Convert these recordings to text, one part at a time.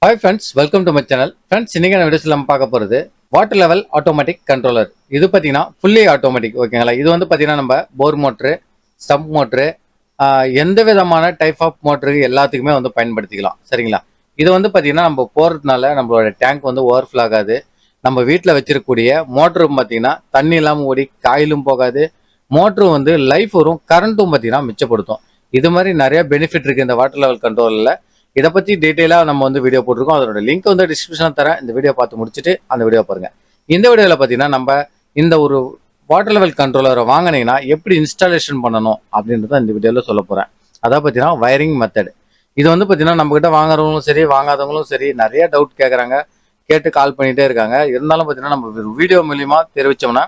Hi friends, welcome to my channel. Friends, இன்னைக்கு நான் வீடியோஸில் நம்ம பார்க்க போகிறது வாட்டர் லெவல் ஆட்டோமேட்டிக் கண்ட்ரோலர். இது பார்த்தீங்கன்னா ஃபுல்லி ஆட்டோமேட்டிக். ஓகேங்களா? இது வந்து பார்த்தீங்கன்னா நம்ம போர் மோட்ரு, ஸ்டம்ப் மோட்ரு, எந்த விதமான டைப் ஆஃப் மோட்ருக்கு எல்லாத்துக்குமே வந்து பயன்படுத்திக்கலாம். சரிங்களா? இது வந்து பார்த்தீங்கன்னா நம்ம போகிறதுனால நம்மளோட டேங்க் வந்து ஓவர்ஃப்ளோ ஆகாது. நம்ம வீட்டில் வச்சிருக்கக்கூடிய மோட்டரும் பார்த்தீங்கன்னா தண்ணி இல்லாமல் ஓடி காயிலும் போகாது. மோட்டரும் வந்து லைஃப் வரும், கரண்ட்டும் பார்த்தீங்கன்னா மிச்சப்படுத்தும். இது மாதிரி நிறைய பெனிஃபிட் இருக்குது இந்த வாட்டர் லெவல் கண்ட்ரோலில். இதை பற்றி டீட்டெயிலாக நம்ம வந்து வீடியோ போட்டிருக்கோம். அதோட லிங்க் வந்து டிஸ்கிரிப்ஷனில் தரேன். இந்த வீடியோ பார்த்து முடிச்சுட்டு அந்த வீடியோ பாருங்கள். இந்த வீடியோவில் பார்த்தீங்கன்னா நம்ம இந்த ஒரு வாட்டர் லெவல் கண்ட்ரோலரை வாங்கினீங்கன்னா எப்படி இன்ஸ்டாலேஷன் பண்ணணும் அப்படின்றத இந்த வீடியோவில் சொல்ல போகிறேன். அதாவது பார்த்தீங்கன்னா வயரிங் மெத்தட். இது வந்து பார்த்தீங்கன்னா நம்மகிட்ட வாங்குறவங்களும் சரி வாங்காதவங்களும் சரி நிறைய டவுட் கேட்குறாங்க, கேட்டு கால் பண்ணிகிட்டே இருக்காங்க. இருந்தாலும் பார்த்தீங்கன்னா நம்ம வீடியோ மூலியமாக தெரிவித்தோம்னா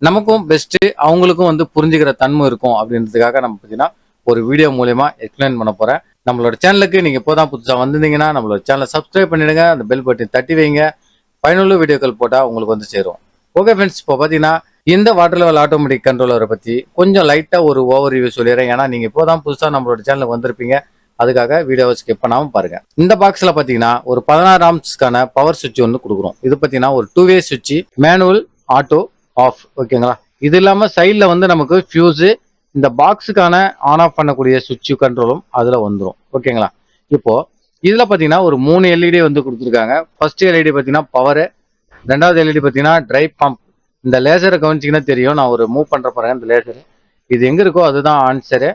நமக்கும் பெஸ்ட்டு, அவங்களுக்கும் வந்து புரிஞ்சுக்கிற தன்மை இருக்கும் அப்படின்றதுக்காக நம்ம பார்த்தீங்கன்னா ஒரு வீடியோ மூலியமாக எக்ஸ்பிளைன் பண்ண போகிறேன். நம்மளோட சேனலுக்கு நீங்கள் இப்போ தான் புதுசாக வந்திருந்தீங்கன்னா நம்மளோட சேனலை சப்ஸ்கிரைப் பண்ணிடுங்க, அந்த பெல் பட்டன் தட்டி வைங்க. பயனுள்ள வீடியோக்கள் போட்டால் உங்களுக்கு வந்து சேரும். ஓகே ஃப்ரெண்ட்ஸ், இப்போ பார்த்தீங்கன்னா இந்த வாட்டர் லெவல் ஆட்டோமேட்டிக் கண்ட்ரோலரை பற்றி கொஞ்சம் லைட்டாக ஒரு ஓவர் ரிவ்யூ சொல்லிடுறேன். ஏன்னா நீங்கள் இப்போ தான் புதுசாக நம்மளோட சேனலுக்கு வந்திருப்பீங்க, அதுக்காக வீடியோவை ஸ்கிப் பண்ணாமல் பாருங்கள். இந்த பாக்ஸில் பார்த்தீங்கன்னா ஒரு 16 ஆம்ஸ்க்கான பவர் சுவிட்ச் வந்து கொடுக்குறோம். இது பார்த்தீங்கன்னா ஒரு 2-வே சுவிட்ச், மேனுவல், ஆட்டோ, ஆஃப். ஓகேங்களா? இது இல்லாமல் சைடில் வந்து நமக்கு ஃபியூஸு, இந்த பாக்ஸுக்கான ஆன் ஆஃப் பண்ணக்கூடிய சுவிட்ச் கண்ட்ரோலும் அதில் வந்துடும். ஓகேங்களா? இப்போ இதில் பார்த்தீங்கன்னா ஒரு 3 எல்இடி வந்து கொடுத்துருக்காங்க. ஃபர்ஸ்ட் எல்இடி பார்த்தீங்கன்னா பவரு, ரெண்டாவது எல்இடி பார்த்தீங்கன்னா ட்ரை பம்ப். இந்த லேசரை கவனிச்சிங்கன்னா தெரியும், நான் ஒரு மூவ் பண்ணுற பாருங்க. இந்த லேசரு இது எங்கே இருக்கோ அதுதான் ஆன்சரு.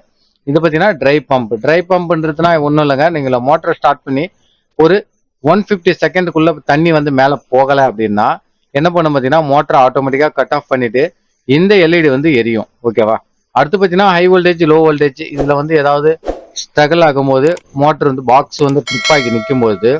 இது பார்த்தீங்கன்னா ட்ரை பம்ப். ட்ரை பம்ப்ன்றதுனா ஒன்றும் இல்லைங்க, நீங்கள் மோட்டரை ஸ்டார்ட் பண்ணி ஒரு 150 செகண்டுக்குள்ளே தண்ணி வந்து மேலே போகலை அப்படின்னா என்ன பண்ணும் பார்த்தீங்கன்னா மோட்டரை ஆட்டோமேட்டிக்காக கட் ஆஃப் பண்ணிவிட்டு இந்த எல்இடி வந்து எரியும். ஓகேவா? அடுத்து பார்த்தீங்கன்னா ஹை வோல்டேஜ், லோ வோல்டேஜ், இதில் வந்து ஏதாவது ஸ்ட்ரகிள் ஆகும்போது மோட்டர் வந்து பாக்ஸ் வந்து ட்ரிப் ஆகி நிற்கும் போது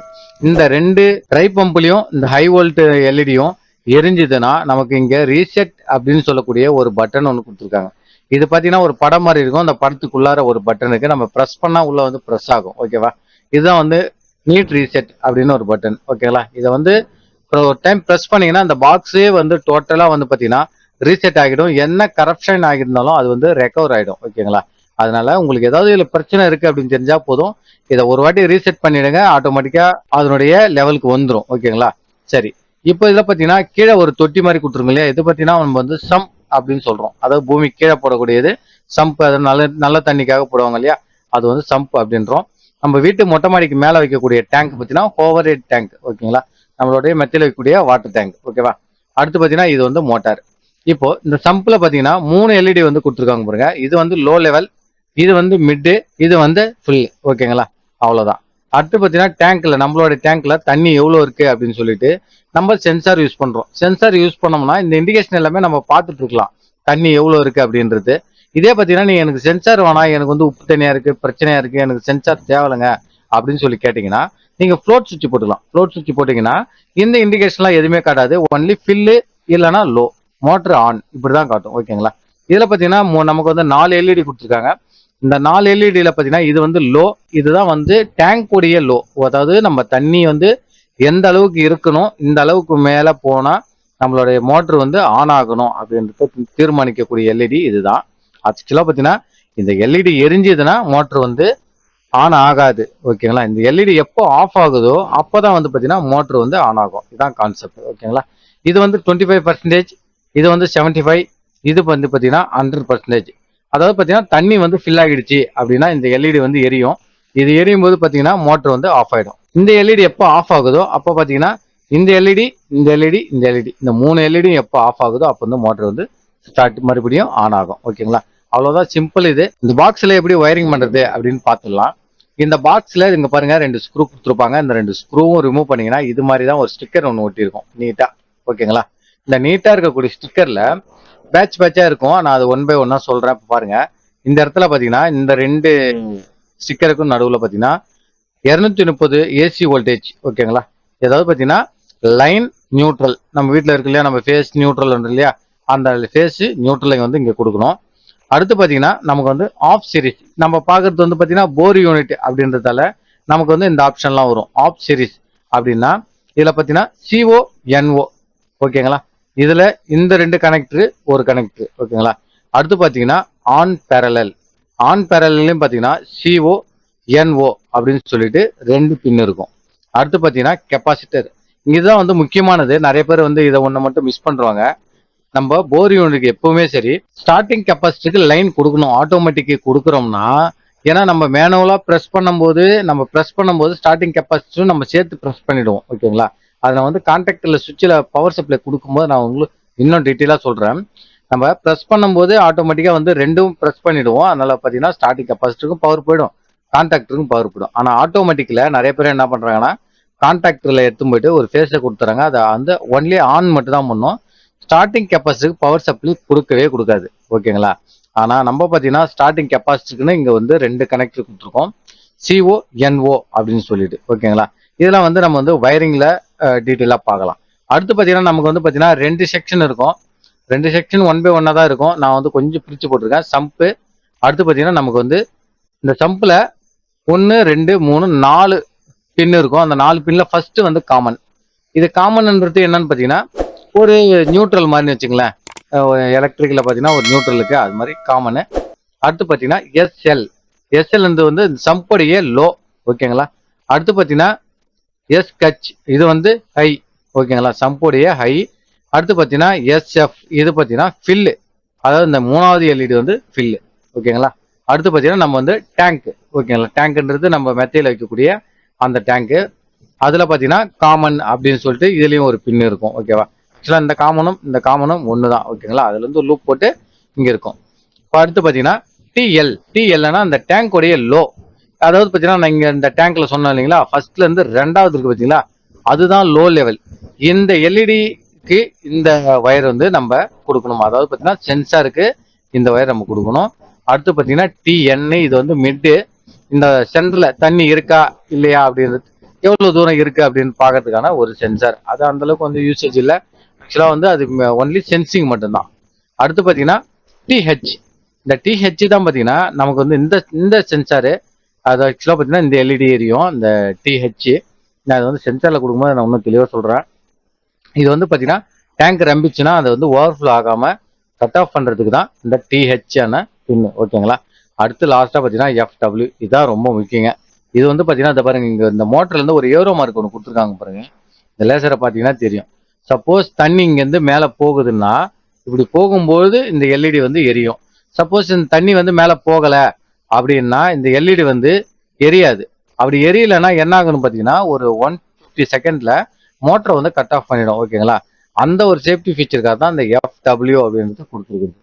இந்த ரெண்டு ட்ரை பம்ப்லையும் இந்த ஹை வோல்ட் எல்இடியும் எரிஞ்சுதுன்னா நமக்கு இங்கே ரீசெட் அப்படின்னு சொல்லக்கூடிய ஒரு பட்டன் ஒன்று கொடுத்துருக்காங்க. இது பார்த்தீங்கன்னா ஒரு படம் மாதிரி இருக்கும். அந்த படத்துக்குள்ளார ஒரு பட்டன் இருக்கு, நம்ம ப்ரெஸ் பண்ணால் உள்ள வந்து ப்ரெஸ் ஆகும். ஓகேவா? இதுதான் வந்து நீட் ரீசெட் அப்படின்னு ஒரு பட்டன். ஓகேங்களா? இதை வந்து ஒரு டைம் ப்ரெஸ் பண்ணீங்கன்னா அந்த பாக்ஸே வந்து டோட்டலாக வந்து பார்த்தீங்கன்னா ரீசெட் ஆகிடும். என்ன கரப்ஷன் ஆகியிருந்தாலும் அது வந்து ரெக்கவர் ஆகிடும். ஓகேங்களா? அதனால உங்களுக்கு ஏதாவது இதில் பிரச்சனை இருக்கு அப்படின்னு தெரிஞ்சா போதும், இதை ஒரு வாட்டி ரீசெட் பண்ணிடுங்க, ஆட்டோமேட்டிக்கா அதனுடைய லெவலுக்கு வந்துடும். ஓகேங்களா? சரி, இப்போ இதில் பார்த்தீங்கன்னா கீழே ஒரு தொட்டி மாதிரி கொடுத்துருங்க இல்லையா? இது பார்த்தீங்கன்னா நம்ம வந்து சம்ப் அப்படின்னு சொல்றோம். அதாவது பூமி கீழே போடக்கூடியது சம்ப். அது நல்ல நல்ல தண்ணிக்காக போடுவாங்க இல்லையா? அது வந்து சம்ப் அப்படின்றோம். நம்ம வீட்டு மொட்டை மாடிக்கு மேலே வைக்கக்கூடிய டேங்க் பார்த்தீங்கன்னா ஓவர் ஹெட் டேங்க். ஓகேங்களா? நம்மளுடைய மெத்தையில் வைக்கக்கூடிய வாட்டர் டேங்க். ஓகேவா? அடுத்து பார்த்தீங்கன்னா இது வந்து மோட்டார். இப்போ இந்த சம்ப்ல பாத்தீங்கன்னா 3 எல்இடி வந்து கொடுத்துருக்காங்க பாருங்க. இது வந்து லோ லெவல், இது வந்து மிட், இது வந்து ஃபுல். ஓகேங்களா? அவ்வளவுதான். அடுத்து பாத்தீங்கன்னா டேங்க்ல, நம்மளோட டேங்க்ல தண்ணி எவ்வளவு இருக்கு அப்படின்னு சொல்லிட்டு நம்ம சென்சார் யூஸ் பண்றோம். சென்சார் யூஸ் பண்ணோம்னா இந்த இண்டிகேஷன் எல்லாமே நம்ம பார்த்துட்டு இருக்கலாம், தண்ணி எவ்வளவு இருக்கு அப்படின்றது. இதே பாத்தீங்கன்னா நீங்க எனக்கு சென்சார் வேணாம், எனக்கு வந்து உப்பு தண்ணியா இருக்கு, பிரச்சனையா இருக்கு, எனக்கு சென்சார் தேவையில்லைங்க அப்படின்னு சொல்லி கேட்டீங்கன்னா நீங்க ஃப்ளோட் சுவிட்ச் போட்டுக்கலாம். ஃப்ளோட் சுவிட்ச் போட்டீங்கன்னா இந்த இண்டிகேஷன்லாம் எதுவுமே காட்டாது. ஒன்லி ஃபில்லு இல்லைன்னா லோ, மோட்டர் ஆன், இப்படிதான் காட்டும். ஓகேங்களா? இதுல பாத்தீங்கன்னா நமக்கு வந்து 4 எல்இடி கொடுத்துருக்காங்க. இந்த 4 எல்இடியில பாத்தீங்கன்னா இது வந்து லோ, இதுதான் வந்து டேங்க் உடைய லோ. அதாவது நம்ம தண்ணி வந்து எந்த அளவுக்கு இருக்கணும், இந்த அளவுக்கு மேல போனா நம்மளுடைய மோட்டர் வந்து ஆன் ஆகணும் அப்படின்றத தீர்மானிக்கக்கூடிய எல்இடி இதுதான். ஆக்சுவலா பாத்தீங்கன்னா இந்த எல்இடி எரிஞ்சதுன்னா மோட்டர் வந்து ஆன் ஆகாது. ஓகேங்களா? இந்த எல்இடி எப்போ ஆஃப் ஆகுதோ அப்போதான் வந்து பாத்தீங்கன்னா மோட்டர் வந்து ஆன் ஆகும். இதுதான் கான்செப்ட். ஓகேங்களா? இது வந்து 25%, இது வந்து 75, இது வந்து பார்த்தீங்கன்னா 100%. அதாவது பார்த்தீங்கன்னா தண்ணி வந்து ஃபில் ஆகிடுச்சு அப்படின்னா இந்த எல்இடி வந்து எரியும். இது எரியும் போது பார்த்தீங்கன்னா மோட்டர் வந்து ஆஃப் ஆகிடும். இந்த எல்இடி எப்போ ஆஃப் ஆகுதோ அப்போ பார்த்தீங்கன்னா இந்த எல்இடி, இந்த எல்இடி, இந்த எல்இடி, இந்த 3 எல்இடியும் எப்போ ஆஃப் ஆகுதோ அப்போ வந்து மோட்டர் வந்து ஸ்டார்ட் மறுபடியும் ஆன் ஆகும். ஓகேங்களா? அவ்வளோதான், சிம்பிள். இது இந்த பாக்ஸில் எப்படி ஒயரிங் பண்ணுறது அப்படின்னு பார்த்துடலாம். இந்த பாக்ஸில் இங்கே பாருங்க 2 ஸ்க்ரூ கொடுத்துருப்பாங்க. இந்த 2 ஸ்க்ரூவும் ரிமூவ் பண்ணீங்கன்னா இது மாதிரி தான் ஒரு ஸ்டிக்கர் ஒன்று ஒட்டியிருக்கும் நீட்டாக. ஓகேங்களா? இந்த நீட்டா இருக்கக்கூடிய ஸ்டிக்கர்ல பேட்சா இருக்கும். நான் அது 1 by 1 சொல்றேன். பாருங்க, இந்த இடத்துல பாத்தீங்கன்னா இந்த 2 ஸ்டிக்கருக்கும் நடுவுல பாத்தீங்கன்னா 230 ஏசி வோல்டேஜ். ஓகேங்களா? ஏதாவது பாத்தீங்கன்னா லைன் நியூட்ரல், நம்ம வீட்டுல இருக்கு இல்லையா, நம்ம ஃபேஸ் நியூட்ரல் இல்லையா, அந்த ஃபேஸ் நியூட்ரலை வந்து இங்க கொடுக்கணும். அடுத்து பாத்தீங்கன்னா நமக்கு வந்து ஆஃப் சீரிஸ், நம்ம பாக்குறது வந்து பாத்தீங்கன்னா போர் யூனிட் அப்படின்றதால நமக்கு வந்து இந்த ஆப்ஷன்லாம் வரும். ஆஃப் சீரிஸ் அப்படின்னா இதுல பாத்தீங்கன்னா CO NO. ஓகேங்களா? இதுல இந்த 2 கனெக்டர், ஒரு கனெக்டர். ஓகேங்களா? அடுத்து பாத்தீங்கன்னா ஆன் பேரலல். ஆன் பேரலையும் பாத்தீங்கன்னா CO NO அப்படின்னு சொல்லிட்டு 2 பின் இருக்கும். அடுத்து பார்த்தீங்கன்னா கெப்பாசிட்டர். இதுதான் வந்து முக்கியமானது. நிறைய பேர் வந்து இதை ஒன்று மட்டும் மிஸ் பண்றாங்க. நம்ம போர் யூனிட்டுக்கு எப்பவுமே சரி ஸ்டார்டிங் கெப்பாசிட்டிக்கு லைன் கொடுக்கணும். ஆட்டோமேட்டிக்கு கொடுக்குறோம்னா, ஏன்னா நம்ம மேனுவலா ப்ரெஸ் பண்ணும்போது ஸ்டார்டிங் கெப்பாசிட்டியும் நம்ம சேர்த்து ப்ரெஸ் பண்ணிடுவோம். ஓகேங்களா? அதை நான் வந்து கான்டாக்டில் சுவிட்சில் பவர் சப்ளை கொடுக்கும்போது நான் உங்களுக்கு இன்னும் டீட்டெயிலாக சொல்கிறேன். நம்ம ப்ரெஸ் பண்ணும்போது ஆட்டோமேட்டிக்காக வந்து ரெண்டும் ப்ரெஸ் பண்ணிடுவோம். அதனால பார்த்தீங்கன்னா ஸ்டார்டிங் கெப்பாசிட்டிக்கும் பவர் போயிடும், கான்டாக்டருக்கும் பவர் போயிடும். ஆனால் ஆட்டோமேட்டிக்கில் நிறைய பேர் என்ன பண்ணுறாங்கன்னா, கான்டாக்டரில் எடுத்து போயிட்டு ஒரு ஃபேஸை கொடுத்துறாங்க. அதை வந்து ஒன்லி ஆன் மட்டும் தான் பண்ணும். ஸ்டார்டிங் கெப்பாசிட்டிக்கு பவர் சப்ளை கொடுக்கவே கொடுக்காது. ஓகேங்களா? ஆனால் நம்ம பார்த்தீங்கன்னா ஸ்டார்டிங் கெப்பாசிட்டிக்குன்னு இங்கே வந்து 2 கனெக்டர் கொடுத்துருக்கோம். CO NO அப்படின்னு சொல்லிட்டு. ஓகேங்களா? இதெல்லாம் வந்து நம்ம வந்து வயரிங்கில் டீட்டெயிலாக பார்க்கலாம். அடுத்து பார்த்தீங்கன்னா நமக்கு வந்து பார்த்தீங்கன்னா 2 செக்ஷன் இருக்கும். 2 செக்ஷன் 1 by 1 தான் இருக்கும். நான் வந்து கொஞ்சம் பிரித்து போட்டிருக்கேன். சம்பு. அடுத்து பார்த்தீங்கன்னா நமக்கு வந்து இந்த சம்பில் 1 2 3 4 பின் இருக்கும். அந்த 4 பின்ல ஃபர்ஸ்ட் வந்து காமன். இது காமன்ன்றது என்னன்னு பார்த்தீங்கன்னா ஒரு நியூட்ரல் மாதிரி வச்சுங்களேன். எலக்ட்ரிக்கில் பார்த்தீங்கன்னா ஒரு நியூட்ரலுக்கு அது மாதிரி காமனு. அடுத்து பார்த்தீங்கன்னா எஸ்எல் வந்து சம்புடைய லோ. ஓகேங்களா? அடுத்து பார்த்தீங்கன்னா SH இது வந்து ஹை. ஓகேங்களா? சம்புடைய ஹை. அடுத்து பார்த்தீங்கன்னா SF இது பார்த்தீங்கன்னா ஃபில்லு, அதாவது இந்த 3வது LED வந்து ஃபில்லு. ஓகேங்களா? அடுத்து பார்த்தீங்கன்னா நம்ம வந்து டேங்க். ஓகேங்களா? டேங்க்ன்றது நம்ம மெத்தையில் வைக்கக்கூடிய அந்த டேங்க்கு. அதில் பார்த்தீங்கன்னா காமன் அப்படின்னு சொல்லிட்டு இதுலேயும் ஒரு பின் இருக்கும். ஓகேவா? ஆக்சுவலாக இந்த காமனும் ஒன்று தான். ஓகேங்களா? அதுல இருந்து லூப் போட்டு இங்கே இருக்கும். இப்போ அடுத்து பார்த்தீங்கன்னா டிஎல்னா அந்த டேங்கோடைய லோ. அதாவது பார்த்தீங்கன்னா நான் இங்கே இந்த டேங்க்ல சொன்னேன் இல்லைங்களா, ஃபர்ஸ்ட்ல இருந்து 2வது இருக்கு பார்த்தீங்களா, அதுதான் லோ லெவல். இந்த எல்இடிக்கு இந்த வயர் வந்து நம்ம கொடுக்கணும். அதாவது பார்த்தீங்கன்னா சென்சாருக்கு இந்த வயர் நம்ம கொடுக்கணும். அடுத்து பார்த்தீங்கன்னா TN இது வந்து மிட்டு. இந்த சென்டர்ல தண்ணி இருக்கா இல்லையா அப்படின்றது, எவ்வளவு தூரம் இருக்கு அப்படின்னு பார்க்கறதுக்கான ஒரு சென்சார். அது அந்த அளவுக்கு வந்து யூசேஜ் இல்லை. ஆக்சுவலாக வந்து அது ஒன்லி சென்சிங் மட்டும்தான். அடுத்து பார்த்தீங்கன்னா டிஹெச். இந்த டிஹெச் தான் பார்த்தீங்கன்னா நமக்கு வந்து இந்த சென்சாரு. அது ஆக்சுவலாக பார்த்தீங்கன்னா இந்த எல்இடி எரியும் இந்த டிஹெச். நான் அதை வந்து சென்சாரில் கொடுக்கும்போது நான் இன்னும் தெளிவாக சொல்கிறேன். இது வந்து பார்த்தீங்கன்னா டேங்க் ரம்பிச்சுன்னா அதை வந்து ஓவர்ஃப்ளோ ஆகாமல் கட் ஆஃப் பண்ணுறதுக்கு தான் இந்த டிஹெச்ஆன பின்னு. ஓகேங்களா? அடுத்து லாஸ்ட்டாக பார்த்தீங்கன்னா FW. இதுதான் ரொம்ப முக்கியங்க. இது வந்து பார்த்தீங்கன்னா இந்த பாருங்க, இங்கே இந்த மோட்டர்லேருந்து ஒரு ஏரோ மார்க் ஒன்று கொடுத்துருக்காங்க பாருங்க. இந்த லேசரை பார்த்தீங்கன்னா தெரியும். சப்போஸ் தண்ணி இங்கேருந்து மேலே போகுதுன்னா இப்படி போகும்போது இந்த எல்இடி வந்து எரியும். சப்போஸ் இந்த தண்ணி வந்து மேலே போகலை அப்படின்னா இந்த எல்இடி வந்து எரியாது. அப்படி எரியலைன்னா என்ன ஆகுன்னு பார்த்தீங்கன்னா ஒரு 150 செகண்ட்ல மோட்டரை வந்து கட் ஆஃப் பண்ணிடும். ஓகேங்களா? அந்த ஒரு சேஃப்டி ஃபீச்சருக்காக தான் இந்த FW அப்படின்றது கொடுத்துருக்குது.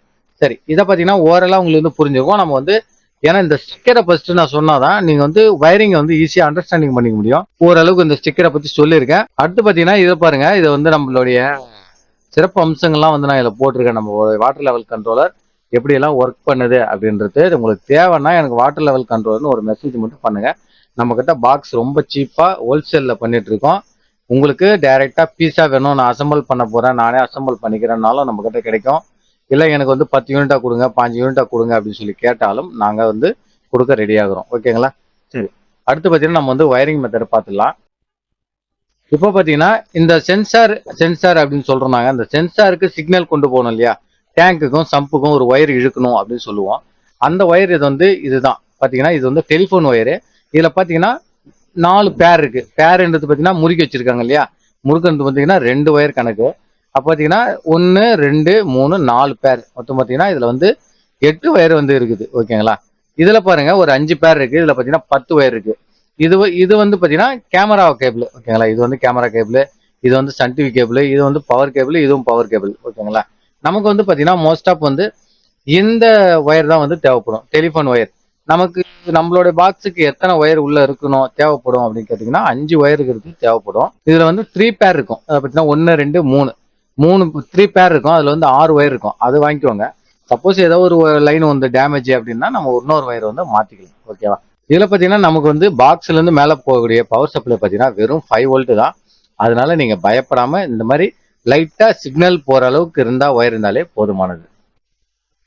சரி, இதை பார்த்தீங்கன்னா ஓவராலாக உங்களுக்கு வந்து புரிஞ்சுக்கும். நம்ம வந்து ஏன்னா இந்த ஸ்டிக்கரை ஃபர்ஸ்ட் நான் சொன்னாதான் நீங்க வந்து வயரிங்கை வந்து ஈஸியாக அண்டர்ஸ்டாண்டிங் பண்ணிக்க முடியும். ஓரளவுக்கு இந்த ஸ்டிக்கரை பற்றி சொல்லியிருக்கேன். அடுத்து பார்த்தீங்கன்னா இதை பாருங்க, இதை வந்து நம்மளுடைய சிறப்பு அம்சங்கள்லாம் வந்து நான் இதில் போட்டிருக்கேன். நம்ம வாட்டர் லெவல் கண்ட்ரோலர் எப்படியெல்லாம் ஒர்க் பண்ணுது அப்படின்றது உங்களுக்கு தேவைன்னா எனக்கு வாட்டர் லெவல் கண்ட்ரோலர்னு ஒரு மெசேஜ் மட்டும் பண்ணுங்க. நம்ம கிட்ட பாக்ஸ் ரொம்ப சீப்பாக ஹோல்சேலில் பண்ணிட்டு இருக்கோம். உங்களுக்கு டைரெக்டாக பீஸாக வேணும், நான் அசம்பிள் பண்ண போகிறேன், நானே அசம்பிள் பண்ணிக்கிறேன்னாலும் நம்ம கிட்ட கிடைக்கும். இல்லை எனக்கு வந்து 10 யூனிட்டாக கொடுங்க, 5 யூனிட்டாக கொடுங்க அப்படின்னு சொல்லி கேட்டாலும் நாங்கள் வந்து கொடுக்க ரெடி ஆகிறோம். ஓகேங்களா? சரி, அடுத்து பார்த்தீங்கன்னா நம்ம வந்து வயரிங் மெத்தடை பார்த்துடலாம். இப்போ பார்த்தீங்கன்னா இந்த சென்சார் அப்படின்னு சொல்கிறோம். நாங்கள் அந்த சென்சாருக்கு சிக்னல் கொண்டு போகணும் இல்லையா, டேங்க்குக்கும் சம்புக்கும் ஒரு ஒயர் இழுக்கணும் அப்படின்னு சொல்லுவோம். அந்த ஒயர் இது வந்து இதுதான் பார்த்தீங்கன்னா, இது வந்து டெலிஃபோன் ஒயரு. இதில் பார்த்தீங்கன்னா 4 பேர் இருக்கு. பேருன்றது பார்த்தீங்கன்னா முறுக்கி வச்சிருக்காங்க இல்லையா, முறுக்குன்றது பார்த்தீங்கன்னா 2 ஒயர் கணக்கு. அப்போ பார்த்தீங்கன்னா 1 2 3 4 பேர் மொத்தம் பார்த்தீங்கன்னா இதில் வந்து 8 ஒயர் வந்து இருக்குது. ஓகேங்களா? இதில் பாருங்க ஒரு 5 பேர் இருக்கு. இதில் பார்த்தீங்கன்னா 10 ஒயர் இருக்கு. இது வந்து பார்த்தீங்கன்னா கேமரா கேபிள். ஓகேங்களா? இது வந்து கேமரா கேபிள், இது வந்து சன் டிவி கேபிள், இது வந்து பவர் கேபிள், இதுவும் பவர் கேபிள். ஓகேங்களா? நமக்கு வந்து பார்த்தீங்கன்னா மோஸ்ட் ஆஃப் வந்து இந்த ஒயர் தான் வந்து தேவைப்படும், டெலிஃபோன் ஒயர். நமக்கு நம்மளோட பாக்ஸுக்கு எத்தனை ஒயர் உள்ள இருக்கணும் தேவைப்படும் அப்படின்னு கேட்டிங்கன்னா 5 ஒயர் இருக்கிறது தேவைப்படும். இதில் வந்து 3 பேர் இருக்கும். அதை பார்த்தீங்கன்னா 1 2 3 3 பேர் இருக்கும். அதில் வந்து 6 ஒயர் இருக்கும். அது வாங்கிக்கோங்க. சப்போஸ் ஏதோ ஒரு லைன் வந்து டேமேஜ் அப்படின்னா நம்ம இன்னொரு ஒயர் வந்து மாற்றிக்கலாம். ஓகேவா? இதில் பார்த்தீங்கன்னா நமக்கு வந்து பாக்ஸ்லேருந்து மேலே போகக்கூடிய பவர் சப்ளை பார்த்தீங்கன்னா வெறும் 5 வோல்ட் தான். அதனால நீங்கள் பயப்படாமல் இந்த மாதிரி லைட்டாக சிக்னல் போகிற அளவுக்கு இருந்தால் ஒயர் இருந்தாலே போதுமானது.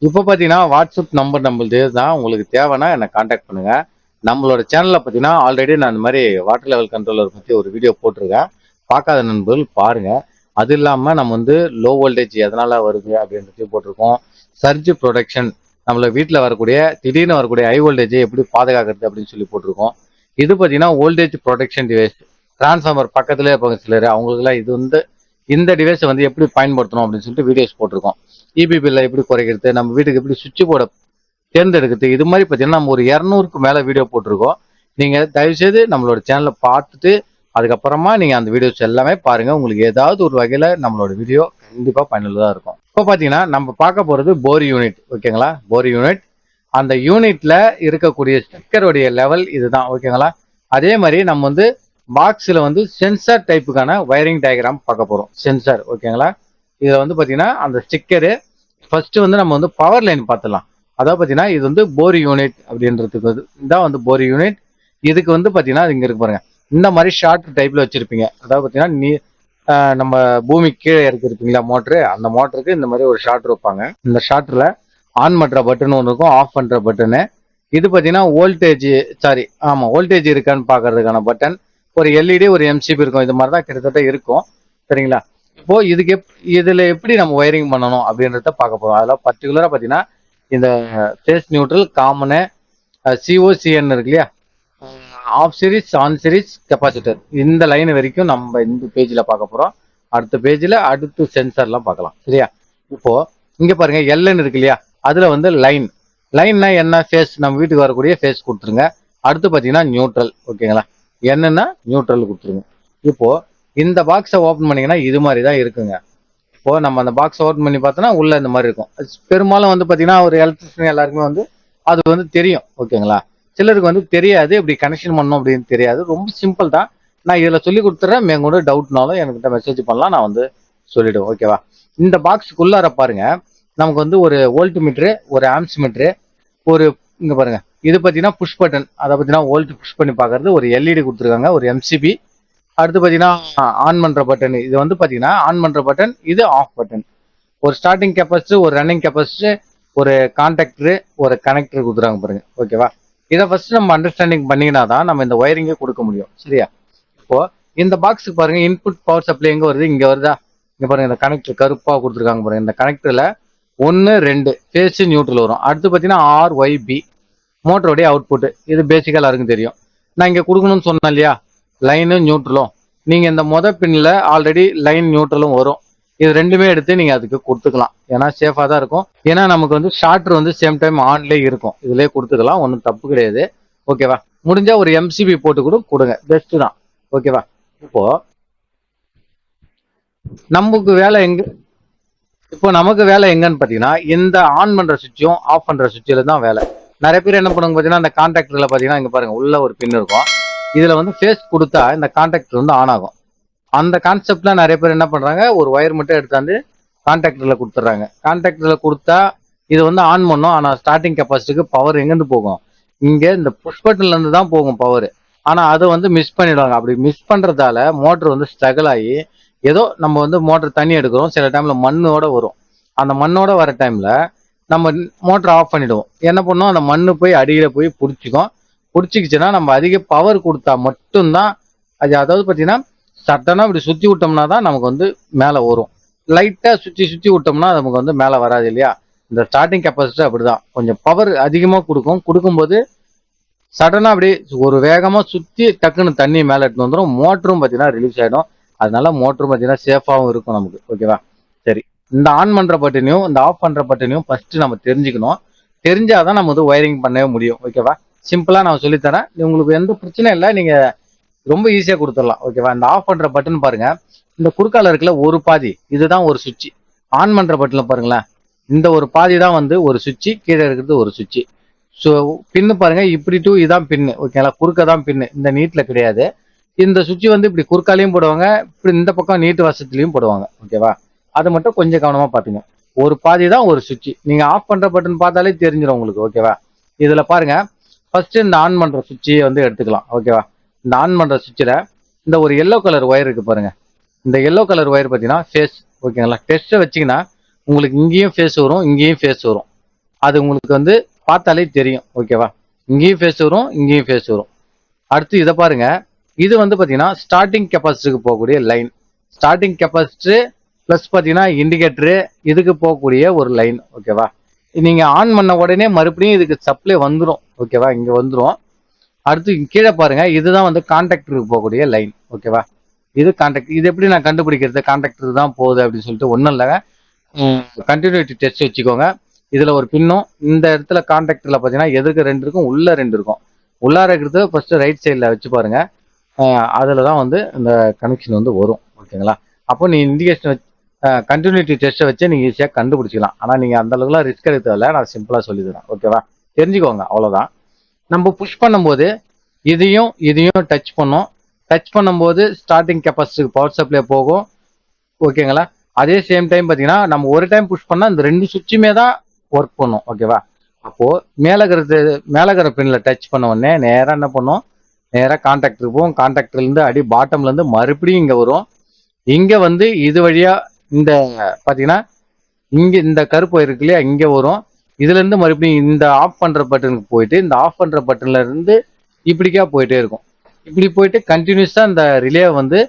இப்போ பார்த்தீங்கன்னா வாட்ஸ்அப் நம்பர் நம்மளுது தான். உங்களுக்கு தேவைன்னா என்னை காண்டாக்ட் பண்ணுங்கள். நம்மளோட சேனலில் பார்த்தீங்கன்னா ஆல்ரெடி நான் இந்த மாதிரி வாட்டர் லெவல் கண்ட்ரோலர் பற்றி ஒரு வீடியோ போட்டிருக்கேன். பார்க்காத நண்பர்கள் பாருங்கள். அது இல்லாமல் நம்ம வந்து லோ வோல்டேஜ் எதனால் வருது அப்படின்றதையும் போட்டிருக்கோம். சர்ஜ் ப்ரொடெக்ஷன், நம்மள வீட்டில் வரக்கூடிய திடீர்னு வரக்கூடிய ஹை வோல்டேஜை எப்படி பாதுகாக்கிறது அப்படின்னு சொல்லி போட்டிருக்கோம். இது பார்த்தீங்கன்னா வோல்டேஜ் ப்ரொடெக்ஷன் டிவைஸ். டிரான்ஸ்ஃபார்மர் பக்கத்துலேயே இருப்பாங்க சிலர், அவங்களுக்குலாம் இது வந்து இந்த டிவைஸை வந்து எப்படி பயன்படுத்தணும் அப்படின்னு சொல்லிட்டு வீடியோஸ் போட்டிருக்கோம். இபி பில்லை எப்படி குறைக்கிறது, நம்ம வீட்டுக்கு எப்படி சுவிட்ச் போர்டை தேர்ந்தெடுக்கிறது, இது மாதிரி பார்த்தீங்கன்னா நம்ம ஒரு 200க்கு மேலே வீடியோ போட்டிருக்கோம். நீங்கள் தயவுசெய்து நம்மளோட சேனலை பார்த்துட்டு அதுக்கப்புறமா நீங்கள் அந்த வீடியோஸ் எல்லாமே பாருங்கள். உங்களுக்கு ஏதாவது ஒரு வகையில் நம்மளோட வீடியோ கண்டிப்பாக பயனுள்ளதாக இருக்கும். இப்போ பார்த்தீங்கன்னா நம்ம பார்க்க போகிறது போர் யூனிட். ஓகேங்களா, போர் யூனிட். அந்த யூனிட்ல இருக்கக்கூடிய ஸ்டிக்கருடைய லெவல் இதுதான். ஓகேங்களா, அதே மாதிரி நம்ம வந்து பாக்ஸில் வந்து சென்சார் டைப்புக்கான வயரிங் டயக்ராம் பார்க்க போகிறோம். சென்சார். ஓகேங்களா, இதில் வந்து பார்த்தீங்கன்னா அந்த ஸ்டிக்கரு ஃபர்ஸ்ட் வந்து நம்ம வந்து பவர் லைன் பார்த்துலாம். அதாவது பார்த்தீங்கன்னா இது வந்து போர் யூனிட் அப்படின்றதுக்கு தான் வந்து போர் யூனிட். இதுக்கு வந்து பார்த்தீங்கன்னா இங்கே இருக்கு பாருங்க, இந்த மாதிரி ஷார்ட் டைப்ல வச்சிருப்பீங்க. அதாவது பார்த்தீங்கன்னா நம்ம பூமி கீழே இறக்கிருப்பீங்களா மோட்ரு, அந்த மோட்டருக்கு இந்த மாதிரி ஒரு ஷார்ட் வைப்பாங்க. இந்த ஷார்ட்ல ஆன் பண்ற பட்டன் ஒன்று இருக்கும், ஆஃப் பண்ற பட்டனு. இது பார்த்தீங்கன்னா வோல்டேஜ் இருக்கான்னு பார்க்கறதுக்கான பட்டன். ஒரு எல்இடி ஒரு எம்சிபி இருக்கும். இது மாதிரி தான் கிட்டத்தட்ட இருக்கும். சரிங்களா, இப்போ இதுல எப்படி நம்ம ஒயரிங் பண்ணணும் அப்படின்றத பார்க்க போறோம். அதெல்லாம் பர்டிகுலரா பார்த்தீங்கன்னா இந்த ஃபேஸ் நியூட்ரல், காமனு, சிஓசிஎன் இருக்கு இல்லையா, off series, on series, capacitor, இந்த லைன் வரைக்கும் நம்ம இந்த பேஜில் பார்க்க போகிறோம். அடுத்த பேஜில் அடுத்து சென்சார்லாம் பார்க்கலாம். சரியா, இப்போ இங்கே பாருங்க எல்என் இருக்கு இல்லையா, அதில் வந்து லைன்னா என்ன, ஃபேஸ், நம்ம வீட்டுக்கு வரக்கூடிய ஃபேஸ் கொடுத்துருங்க. அடுத்து பார்த்தீங்கன்னா நியூட்ரல். ஓகேங்களா, என்னன்னா நியூட்ரல் கொடுத்துருங்க. இப்போ இந்த பாக்ஸை ஓப்பன் பண்ணிங்கன்னா இது மாதிரி தான் இருக்குங்க. இப்போ நம்ம அந்த பாக்ஸ் ஓப்பன் பண்ணி பார்த்தோன்னா உள்ள இந்த மாதிரி இருக்கும். பெரும்பாலும் வந்து பார்த்தீங்கன்னா ஒரு எலக்ட்ரிஷியன் எல்லாருக்குமே வந்து அது வந்து தெரியும். ஓகேங்களா, சிலருக்கு வந்து தெரியாது, இப்படி கனெக்ஷன் பண்ணணும் அப்படின்னு தெரியாது. ரொம்ப சிம்பிள் தான். நான் இதில் சொல்லி கொடுத்துட்றேன். மேற்கொண்டு டவுட்னாலும் என்கிட்ட மெசேஜ் பண்ணலாம், நான் வந்து சொல்லிவிடுவேன். ஓகேவா, இந்த பாக்ஸுக்குள்ளார பாருங்க, நமக்கு வந்து ஒரு வோல்ட் மீட்ரு, ஒரு ஆம்ஸ் மீட்ரு, ஒரு இங்கே பாருங்க இது பார்த்தீங்கன்னா புஷ் பட்டன், அதை பார்த்தீங்கன்னா வோல்ட் புஷ் பண்ணி பார்க்கறது, ஒரு எல்இடி கொடுத்துருக்காங்க, ஒரு எம்சிபி. அடுத்து பார்த்தீங்கன்னா ஆன் பண்ணுற பட்டன். இது வந்து பார்த்தீங்கன்னா ஆன் பண்ணுற பட்டன், இது ஆஃப் பட்டன். ஒரு ஸ்டார்டிங் கெப்பாசிட்டர், ஒரு ரன்னிங் கெப்பாசிட்டர், ஒரு கான்டாக்டரு, ஒரு கனெக்டர் கொடுத்துருக்காங்க பாருங்க. ஓகேவா, இதை ஃபர்ஸ்ட் நம்ம அண்டர்ஸ்டாண்டிங் பண்ணினா தான் நம்ம இந்த ஒயரிங்கே கொடுக்க முடியும். சரியா, இப்போ இந்த பாக்ஸுக்கு பாருங்க, இன்புட் பவர் சப்ளை எங்கே வருது, இங்கே வருதா, இங்கே பாருங்க இந்த கனெக்டர் கருப்பாக கொடுத்துருக்காங்க பாருங்க. இந்த கனெக்டரில் 1 2 ஃபேஸ் நியூட்ரல் வரும். அடுத்து பார்த்தீங்கன்னா RYB மோட்டருடைய அவுட்புட். இது பேசிக்காக எல்லாருக்கும் தெரியும். நான் இங்கே கொடுக்கணும்னு சொன்னேன் இல்லையா, லைனும் நியூட்ரலும். நீங்கள் இந்த பின்னில் ஆல்ரெடி லைன் நியூட்ரலும் வரும். இது ரெண்டுமே எடுத்து நீங்கள் அதுக்கு கொடுத்துக்கலாம். ஏன்னா சேஃபாக தான் இருக்கும். ஏன்னா நமக்கு வந்து ஷார்ட்ரு வந்து சேம் டைம் ஆன்லேயே இருக்கும். இதுலேயே கொடுத்துக்கலாம், ஒன்றும் தப்பு கிடையாது. ஓகேவா, முடிஞ்சா ஒரு எம்சிபி போட்டு கூட கொடுங்க, பெஸ்ட்டு தான். ஓகேவா, இப்போ நமக்கு வேலை எங்கன்னு பார்த்தீங்கன்னா இந்த ஆன் பண்ணுற சுவிட்சும் ஆஃப் பண்ணுற சுவிட்சில் தான் வேலை. நிறைய பேர் என்ன பண்ணுவாங்க பார்த்தீங்கன்னா, இந்த கான்டாக்டரில் பார்த்தீங்கன்னா இங்கே பாருங்க உள்ள ஒரு பின் இருக்கும். இதில் வந்து ஃபேஸ் கொடுத்தா இந்த கான்டாக்டர் வந்து ஆன் ஆகும். அந்த கான்செப்ட்ல நிறைய பேர் என்ன பண்றாங்க, ஒரு ஒயர் மட்டும் எடுத்தாந்து கான்டாக்டர்ல கொடுத்துட்றாங்க. கான்டாக்டர்ல கொடுத்தா இது வந்து ஆன் பண்ணும். ஆனால் ஸ்டார்டிங் கெப்பாசிட்டிக்கு பவர் எங்கேருந்து போகும், இங்கே இந்த புஷ் பட்டன்ல இருந்து தான் போகும் பவர். ஆனால் அதை வந்து மிஸ் பண்ணிடுவாங்க. அப்படி மிஸ் பண்றதால மோட்டர் வந்து ஸ்ட்ரகிள் ஆகி, ஏதோ நம்ம வந்து மோட்டர் தண்ணி எடுக்கிறோம், சில டைம்ல மண்ணோட வரும். அந்த மண்ணோட வர டைம்ல நம்ம மோட்டர் ஆஃப் பண்ணிடுவோம். என்ன பண்ணோம், அந்த மண்ணு போய் அடியில போய் பிடிச்சிக்கிச்சுன்னா நம்ம அதிக பவர் கொடுத்தா மட்டும்தான் அது, அதாவது பார்த்தீங்கன்னா சட்டனா இப்படி சுற்றி விட்டோம்னா தான் நமக்கு வந்து மேலே வரும். லைட்டாக சுற்றி விட்டோம்னா நமக்கு வந்து மேலே வராது இல்லையா. இந்த ஸ்டார்டிங் கெப்பாசிட்டி அப்படிதான், கொஞ்சம் பவர் அதிகமாக கொடுக்கும்போது சடனாக அப்படி ஒரு வேகமாக சுற்றி டக்குன்னு தண்ணி மேலே எடுத்து வந்துடும். மோட்டரும் பார்த்தீங்கன்னா ரிலீஸ் ஆகிடும். அதனால மோட்டரும் பார்த்தீங்கன்னா சேஃபாகவும் இருக்கும் நமக்கு. ஓகேவா, சரி. இந்த ஆன் பண்ணுற பட்டனையும் இந்த ஆஃப் பண்ணுற பட்டனையும் ஃபஸ்ட்டு நம்ம தெரிஞ்சுக்கணும். தெரிஞ்சாதான் நம்ம வந்து ஒயரிங் பண்ணவே முடியும். ஓகேவா, சிம்பிளாக நான் சொல்லித்தரேன், உங்களுக்கு எந்த பிரச்சனையும் இல்லை, நீங்கள் ரொம்ப ஈஸியாக கொடுத்துடலாம். ஓகேவா, இந்த ஆஃப் பண்ணுற பட்டன் பாருங்க, இந்த குறுக்கால இருக்குல்ல ஒரு பாதி, இதுதான் ஒரு சுவிட்ச். ஆன் பண்ணுற பட்டனில் பாருங்களேன், இந்த ஒரு பாதி தான் வந்து ஒரு சுவிட்ச், கீழே இருக்கிறது ஒரு சுவிட்ச். ஸோ பின்னு பாருங்க, இப்படி டூ இதான் பின்னு. ஓகேங்களா, குறுக்க தான் பின்னு, இந்த நீட்டில் கிடையாது. இந்த சுவிட்ச் வந்து இப்படி குறுக்காலையும் போடுவாங்க, இப்படி இந்த பக்கம் நீட்டு வசத்துலையும் போடுவாங்க. ஓகேவா, அதை மட்டும் கொஞ்சம் கவனமாக பார்த்துங்க. ஒரு பாதி தான் ஒரு சுவிட்ச். நீங்கள் ஆஃப் பண்ணுற பட்டன் பார்த்தாலே தெரிஞ்சிடும் உங்களுக்கு. ஓகேவா, இதில் பாருங்க, ஃபர்ஸ்ட் இந்த ஆன் பண்ணுற சுவிட்சையை வந்து எடுத்துக்கலாம். ஓகேவா, இந்த ஆன் பண்ணுற சுவிட்சில் இந்த ஒரு எல்லோ கலர் ஒயர் இருக்கு பாருங்க. இந்த எல்லோ கலர் ஒயர் பார்த்தீங்கன்னா ஃபேஸ். ஓகேங்களா, டெஸ்ட்டை வச்சிங்கன்னா உங்களுக்கு இங்கேயும் ஃபேஸ் வரும், இங்கேயும் ஃபேஸ் வரும். அது உங்களுக்கு வந்து பார்த்தாலே தெரியும். ஓகேவா, இங்கேயும் ஃபேஸ் வரும், இங்கேயும் ஃபேஸ் வரும். அடுத்து இதை பாருங்க, இது வந்து பார்த்தீங்கன்னா ஸ்டார்டிங் கெப்பாசிட்டிக்கு போகக்கூடிய லைன். ஸ்டார்டிங் கெப்பாசிட்டி ப்ளஸ் பார்த்தீங்கன்னா இண்டிகேட்டரு, இதுக்கு போகக்கூடிய ஒரு லைன். ஓகேவா, நீங்கள் ஆன் பண்ண உடனே மறுபடியும் இதுக்கு சப்ளை வந்துடும். ஓகேவா, இங்கே வந்துடும். அடுத்து கீழே பாருங்க, இதுதான் வந்து கான்டாக்டருக்கு போகக்கூடிய லைன். ஓகேவா? இது கான்டாக்ட். இது எப்படி நான் கண்டுபிடிக்கிறது கான்டாக்டர் தான் போகுது அப்படின்னு சொல்லிட்டு? ஒன்றும் இல்லைங்க, கண்டினியூட்டி டெஸ்ட் வச்சுக்கோங்க. இதுல ஒரு பின்னும் இந்த இடத்துல கான்டாக்டர்ல பார்த்தீங்கன்னா எதுக்கு 2 இருக்கும், உள்ள 2 இருக்கும். உள்ளார இருக்கிறது ஃபர்ஸ்ட் ரைட் சைடில் வச்சு பாருங்க. அதில் தான் வந்து இந்த கனெக்ஷன் வந்து வரும். ஓகேங்களா? அப்போ நீ இண்டிகேஷன் வச்சு கண்டினியூட்டி டெஸ்ட்டை வச்சு நீங்கள் ஈஸியாக கண்டுபிடிச்சிக்கலாம். ஆனால் நீங்கள் அந்த அளவுக்குலாம் ரிஸ்க் எடுக்க தேவையில்ல, நான் சிம்பிளாக சொல்லி தரேன். ஓகேவா? தெரிஞ்சுக்கோங்க, அவ்வளோதான். நம்ம புஷ் பண்ணும்போது இதையும் இதையும் டச் பண்ணோம். டச் பண்ணும்போது ஸ்டார்டிங் கெப்பாசிட்டிக்கு பவர் சப்ளை போகும். ஓகேங்களா? அதே சேம் டைம் பார்த்தீங்கன்னா நம்ம ஒரு டைம் புஷ் பண்ணால் இந்த 2 சுவிட்சுமே தான் ஒர்க் பண்ணும். ஓகேவா? அப்போ மேலகிற பின்ல டச் பண்ண உடனே நேராக என்ன பண்ணும், நேராக கான்டாக்டர் போகும். கான்டாக்டர்லேருந்து அடி பாட்டம்லேருந்து மறுபடியும் இங்கே வரும். இங்கே வந்து இது வழியா இந்த பார்த்தீங்கன்னா இங்கே இந்த கருப்பு இருக்கு இல்லையா, இங்கே வரும். இதுலேருந்து மறுபடியும் இந்த ஆஃப் பண்ணுற பட்டனுக்கு போயிட்டு இந்த ஆஃப் பண்ணுற பட்டன்ல இருந்து இப்படிக்கா போயிட்டே இருக்கும். இப்படி போயிட்டு கண்டினியூஸாக இந்த ரிலே வந்து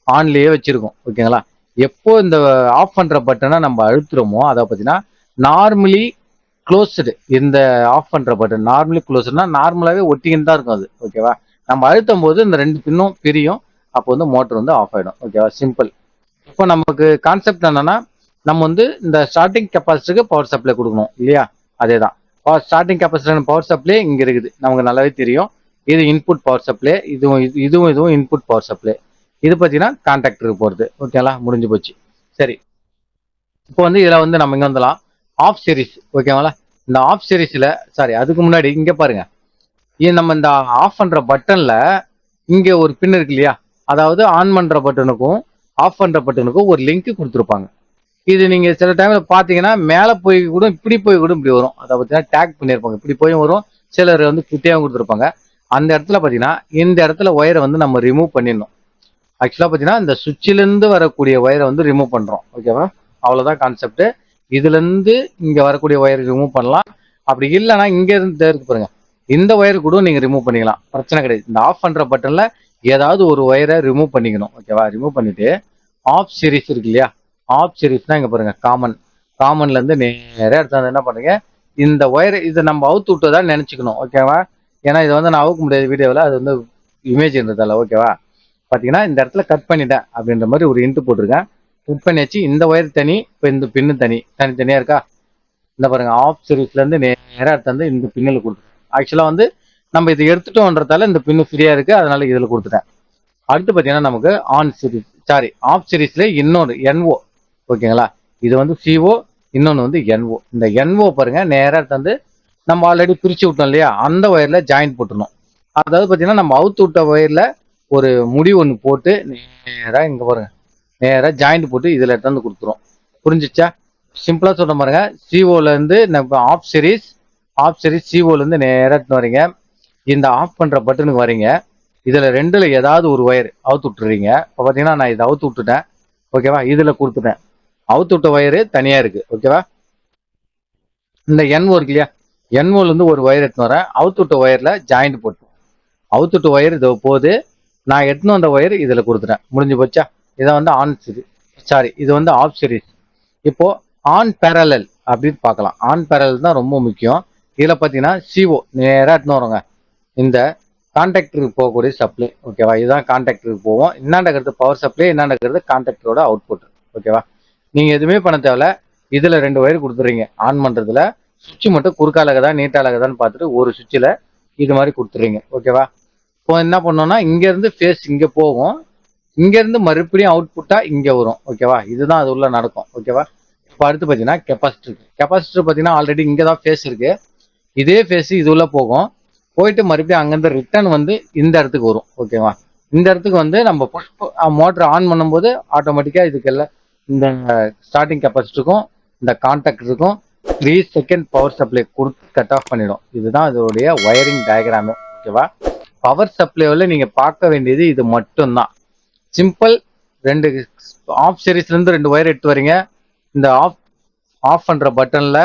ஆன்லேயே வச்சிருக்கும். ஓகேங்களா? எப்போ இந்த ஆஃப் பண்ணுற பட்டனை நம்ம அழுத்துறோமோ அதை பார்த்தீங்கன்னா நார்மலி க்ளோஸ்டு. இந்த ஆஃப் பண்ணுற பட்டன் நார்மலி க்ளோஸ்டுனா நார்மலாகவே ஒட்டிக்கின்னு தான் இருக்கும் அது. ஓகேவா? நம்ம அழுத்தும் போது இந்த 2 பின்னும் பிரியும். அப்போ வந்து மோட்டர் வந்து ஆஃப் ஆகிடும். ஓகேவா? சிம்பிள். இப்போ நமக்கு கான்செப்ட் என்னன்னா, நம்ம வந்து இந்த ஸ்டார்டிங் கெப்பாசிட்டிக்கு பவர் சப்ளை கொடுக்கணும் இல்லையா? அதே தான். ஸ்டார்டிங் கெப்பாசிட்டி பவர் சப்ளை இங்கே இருக்குது, நமக்கு நல்லாவே தெரியும். இது இன்புட் பவர் சப்ளை, இதுவும் இன்புட் பவர் சப்ளை. இது பார்த்தீங்கன்னா கான்டாக்டருக்கு போகிறது. ஓகேங்களா? முடிஞ்சு போச்சு. சரி, இப்போ வந்து இதில் வந்து நம்ம இங்கே வந்துடலாம் ஆஃப் சீரிஸ். ஓகேங்களா? இந்த ஆஃப் சீரிஸில் அதுக்கு முன்னாடி இங்கே பாருங்க, நம்ம இந்த ஆஃப் பண்ணுற பட்டனில் இங்கே ஒரு பின் இருக்கு இல்லையா? அதாவது ஆன் பண்ணுற பட்டனுக்கும் ஆஃப் பண்ணுற பட்டனுக்கும் ஒரு லிங்க் கொடுத்துருப்பாங்க. இது நீங்கள் சில டைமில் பார்த்தீங்கன்னா மேலே போய் கூட இப்படி போய் கூட இப்படி வரும். அதை பார்த்தீங்கன்னா டேக் பண்ணியிருப்பாங்க, இப்படி போய் வரும். சிலர் வந்து கிட்டேயும் கொடுத்துருப்பாங்க. அந்த இடத்துல பார்த்தீங்கன்னா இந்த இடத்துல ஒயரை வந்து நம்ம ரிமூவ் பண்ணிடணும். ஆக்சுவலாக பார்த்தீங்கன்னா இந்த சுவிட்சிலேருந்து வரக்கூடிய ஒயரை வந்து ரிமூவ் பண்ணுறோம். ஓகேவா? அவ்வளோதான் கான்செப்ட். இதுலேருந்து இங்கே வரக்கூடிய ஒயர் ரிமூவ் பண்ணலாம். அப்படி இல்லைன்னா இங்கேருந்து இருக்கு பாருங்க, இந்த ஒயர் கூட நீங்கள் ரிமூவ் பண்ணிக்கலாம், பிரச்சனை கிடையாது. இந்த ஆஃப் பண்ணுற பட்டனில் ஏதாவது ஒரு ஒயரை ரிமூவ் பண்ணிக்கணும். ஓகேவா? ரிமூவ் பண்ணிட்டு ஆஃப் சீரிஸ் இருக்கு இல்லையா? ஆஃப் சீரிஸ்னா இங்கே பாருங்க, காமன்லேருந்து நேராக எடுத்து என்ன பண்ணுங்க, இந்த ஒயர் இதை நம்ம அவுத்து விட்டதான் நினச்சிக்கணும். ஓகேவா? ஏன்னா இதை வந்து நான் அவுக்க முடியாது வீடியோவில், அது வந்து இமேஜ் இருந்ததால. ஓகேவா? பார்த்தீங்கன்னா இந்த இடத்துல கட் பண்ணிட்டேன் அப்படின்ற மாதிரி ஒரு இன்ட்டு போட்டிருக்கேன். கட் பண்ணியாச்சு. இந்த ஒயர் தனி, இப்போ இந்த பின்னு தனித்தனியாக இருக்கா? இந்த பாருங்க, ஆஃப் சீரிஸ்லேருந்து நேராக எடுத்து இந்த பின்னில் கொடுத்துருக்கேன். ஆக்சுவலாக வந்து நம்ம இதை எடுத்துட்டோன்றதால இந்த பின்னு ஃப்ரீயாக இருக்குது, அதனால இதில் கொடுத்துட்டேன். அடுத்து பார்த்தீங்கன்னா நமக்கு ஆன் சீரிஸ், ஆஃப் சீரிஸ்ல இன்னொரு NO. ஓகேங்களா? இது வந்து CO, இன்னொன்று வந்து NO. இந்த NO பாருங்க நேராக தந்து நம்ம ஆல்ரெடி பிரித்து விட்டோம் இல்லையா, அந்த ஒயரில் ஜாயின் போட்டுடணும். அதாவது பார்த்தீங்கன்னா நம்ம அவுத்து விட்ட ஒயரில் ஒரு முடி ஒன்று போட்டு நேராக இங்கே பாருங்க, நேராக ஜாயிண்ட் போட்டு இதில் எடுத்து கொடுத்துரும். புரிஞ்சிச்சா? சிம்பிளாக சொல்ற பாருங்க. CO-லேருந்து நம்ம ஆஃப் சீரிஸ் CO-லேருந்து நேராக எடுத்து வரீங்க, இந்த ஆஃப் பண்ணுற பட்டனுக்கு வரீங்க. இதில் 2ல் ஏதாவது ஒரு ஒயர் அவுத்து விட்டுறீங்க. இப்போ பார்த்தீங்கன்னா நான் இதை அவுத்து விட்டுட்டேன். ஓகேவா? இதில் கொடுத்துட்டேன். அவுத்து விட்ட ஒயரு தனியாக இருக்குது. ஓகேவா? இந்த NO இருக்கு இல்லையா, NO-லேருந்து ஒரு ஒயர் எடுத்துன்னு வரேன். அவுத்து விட்ட ஒயரில் ஜாயிண்ட் போட்டு அவுத்து விட்ட ஒயர் இது போகுது. நான் எடுத்துன்னு வந்த ஒயர் இதில் கொடுத்துட்டேன். முடிஞ்சு போச்சா? இதை வந்து ஆன் சீரிஸ், இது வந்து ஆஃப் சீரிஸ். இப்போ ஆன் பேரலல் அப்படின்னு பார்க்கலாம். ஆன் பேரலல் தான் ரொம்ப முக்கியம். இதில் பார்த்தீங்கன்னா CO நேராக எடுத்துன்னு வரோங்க, இந்த கான்டாக்டருக்கு போகக்கூடிய சப்ளை. ஓகேவா? இதுதான் கான்டாக்டருக்கு போவோம். என்னண்டக்கிறது பவர் சப்ளை, என்னண்டக்கிறது கான்டாக்டரோட அவுட்புட். ஓகேவா? நீங்கள் எதுவுமே பண்ண தேவையில்ல. இதில் 2 ஒயர் கொடுத்துறீங்க. ஆன் பண்ணுறதுல சுவிட்ச் மட்டும் குறுக்காலகதா நீட்டாலகதான்னு பார்த்துட்டு ஒரு சுவிட்சில் இது மாதிரி கொடுத்துறீங்க. ஓகேவா? இப்போ என்ன பண்ணோம்னா இங்கேருந்து ஃபேஸ் இங்கே போகும், இங்கேருந்து மறுபடியும் அவுட்புட்டாக இங்கே வரும். ஓகேவா? இதுதான் அது உள்ள நடக்கும். ஓகேவா? இப்போ அடுத்து பார்த்தீங்கன்னா கெப்பாசிட்டர் பார்த்தீங்கன்னா ஆல்ரெடி இங்கே தான் ஃபேஸ் இருக்குது. இதே ஃபேஸ் இது உள்ள போகும், போயிட்டு மறுபடியும் அங்கேருந்து ரிட்டர்ன் வந்து இந்த இடத்துக்கு வரும். ஓகேவா? இந்த இடத்துக்கு வந்து நம்ம மோட்டர் ஆன் பண்ணும்போது ஆட்டோமேட்டிக்காக இதுக்கெல்லாம் இந்த ஸ்டார்டிங் கெப்பாசிட்டருக்கும் இந்த கான்டாக்டருக்கும் 3 செகண்ட் பவர் சப்ளை கொடுத்து கட் ஆஃப் பண்ணிடும். இதுதான் இதோடைய ஒயரிங் டயக்ராமு. ஓகேவா? பவர் சப்ளைவில் நீங்கள் பார்க்க வேண்டியது இது மட்டும்தான். சிம்பிள். 2 ஆஃப் சீரிஸ்லேருந்து 2 ஒயர் எடுத்து வரீங்க. இந்த ஆஃப் பண்ணுற பட்டனில்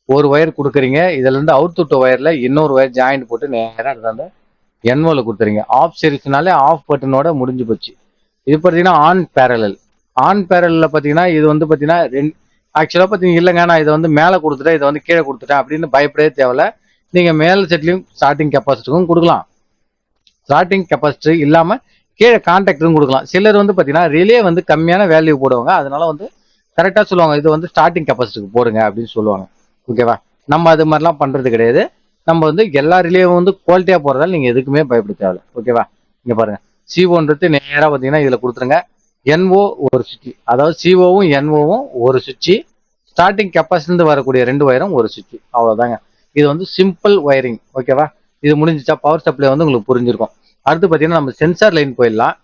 ஒரு ஒயர் கொடுக்குறீங்க. இதுலேருந்து அவுட் விட்ட ஒயரில் இன்னொரு ஒயர் ஜாயிண்ட் போட்டு நேராக எடுத்தாந்து NO-ல கொடுத்துறீங்க. ஆஃப் சீரிஸ்னாலே ஆஃப் பட்டனோட முடிஞ்சு போச்சு. இது பார்த்தீங்கன்னா ஆன் பேரலில் பார்த்தீங்கன்னா இது வந்து பார்த்தீங்கன்னா ஆக்சுவலாக பார்த்தீங்கன்னா இல்லைங்க நான் இதை வந்து மேலே கொடுத்துட்டேன், இதை வந்து கீழே கொடுத்துட்டேன் அப்படின்னு பயப்படவே தேவையில்ல. நீங்கள் மேல் செட்லையும் ஸ்டார்டிங் கெப்பாசிட்டிக்கும் கொடுக்கலாம், ஸ்டார்டிங் கெப்பாசிட்டி இல்லாம கீழே கான்டாக்டும் கொடுக்கலாம். சிலர் வந்து பாத்தீங்கன்னா ரிலே வந்து கம்மியான வேல்யூ போடுவாங்க, அதனால வந்து கரெக்டா சொல்லுவாங்க இது வந்து ஸ்டார்டிங் கெப்பாசிட்டிக்கு போடுங்க அப்படின்னு சொல்லுவாங்க. ஓகேவா, நம்ம அது மாதிரிலாம் பண்றது கிடையாது. நம்ம வந்து எல்லா ரிலேவும் வந்து குவாலிட்டியா போறதால நீங்க எதுக்குமே பயப்பட தேவையில்ல. ஓகேவா, இங்க பாருங்க சிஓன்றது நேரா பாத்தீங்கன்னா இதுல கொடுத்துருங்க. என்ஓ ஒரு சுவிட்ச், அதாவது சிஓவும் என்ஓவும் ஒரு சுவிட்ச், ஸ்டார்டிங் கெப்பாசிட்டி வரக்கூடிய 2 வயரும் ஒரு சுவிட்ச், அவ்வளவுதாங்க. இது வந்து சிம்பிள் வயரிங். ஓகேவா, இது முடிஞ்சிச்சா? பவர் சப்ளை வந்து உங்களுக்கு புரிஞ்சிருக்கும். அடுத்து பாத்தீங்கன்னா நம்ம சென்சார் லைன் போயிடலாம்.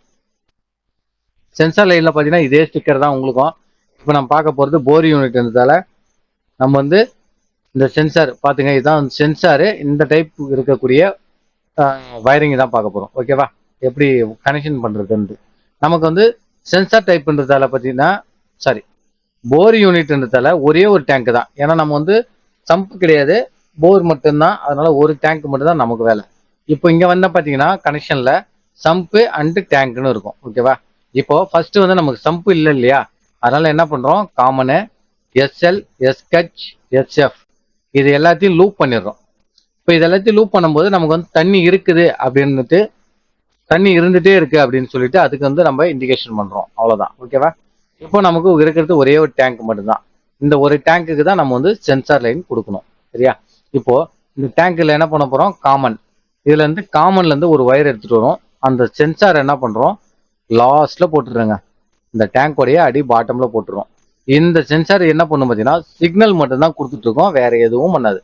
சென்சார் லைன்ல பாத்தீங்கன்னா இதே ஸ்டிக்கர் தான் உங்களுக்கும். இப்போ நம்ம பார்க்க போறது போர் யூனிட்ன்றதால நம்ம வந்து இந்த சென்சார் பாத்துங்க, இதுதான் சென்சாரு. இந்த டைப் இருக்கக்கூடிய வயரிங் தான் பார்க்க போறோம். ஓகேவா, எப்படி கனெக்ஷன் பண்றதுன்னு. நமக்கு வந்து சென்சார் டைப்ன்றதால பாத்தீங்கன்னா சாரி போர் யூனிட்ன்றதால ஒரே ஒரு டேங்க் தான். ஏன்னா நம்ம வந்து சம்ப் கிடையாது, போர் மட்டும்தான், அதனால ஒரு டேங்க் மட்டும் தான் நமக்கு வேலை. இப்போ இங்க வந்து பாத்தீங்கன்னா கனெக்ஷன்ல சம்பு அண்ட் டேங்க்னு இருக்கும். ஓகேவா, இப்போ ஃபர்ஸ்ட் வந்து நமக்கு சம்பு இல்லை இல்லையா, அதனால என்ன பண்றோம், காமனு எஸ்எல் எஸ்ஹெச் எஸ்எஃப் இது எல்லாத்தையும் லூப் பண்ணிடுறோம். இப்போ இது எல்லாத்தையும் லூப் பண்ணும்போது நமக்கு வந்து தண்ணி இருக்குது அப்படின்னுட்டு, தண்ணி இருந்துட்டே இருக்கு அப்படின்னு சொல்லிட்டு அதுக்கு வந்து நம்ம இண்டிகேஷன் பண்றோம், அவ்வளவுதான். ஓகேவா, இப்போ நமக்கு இருக்கிறது ஒரே ஒரு டேங்க் மட்டும்தான். இந்த ஒரு டேங்க்குக்கு தான் நம்ம வந்து சென்சார் லைன் கொடுக்கணும். சரியா, இப்போ இந்த டேங்க்ல என்ன பண்ண போறோம், காமன், இதுல இருந்து காமன்ல இருந்து ஒரு வயர் எடுத்துட்டு வரும். அந்த சென்சார் என்ன பண்றோம், லாஸ்ட்ல போட்டுருங்க. இந்த டேங்கோடைய அடி பாட்டம்ல போட்டுரும். இந்த சென்சார் என்ன பண்ணும் பார்த்தீங்கன்னா சிக்னல் மட்டும் தான் கொடுத்துட்டு இருக்கோம், வேற எதுவும் பண்ணாது.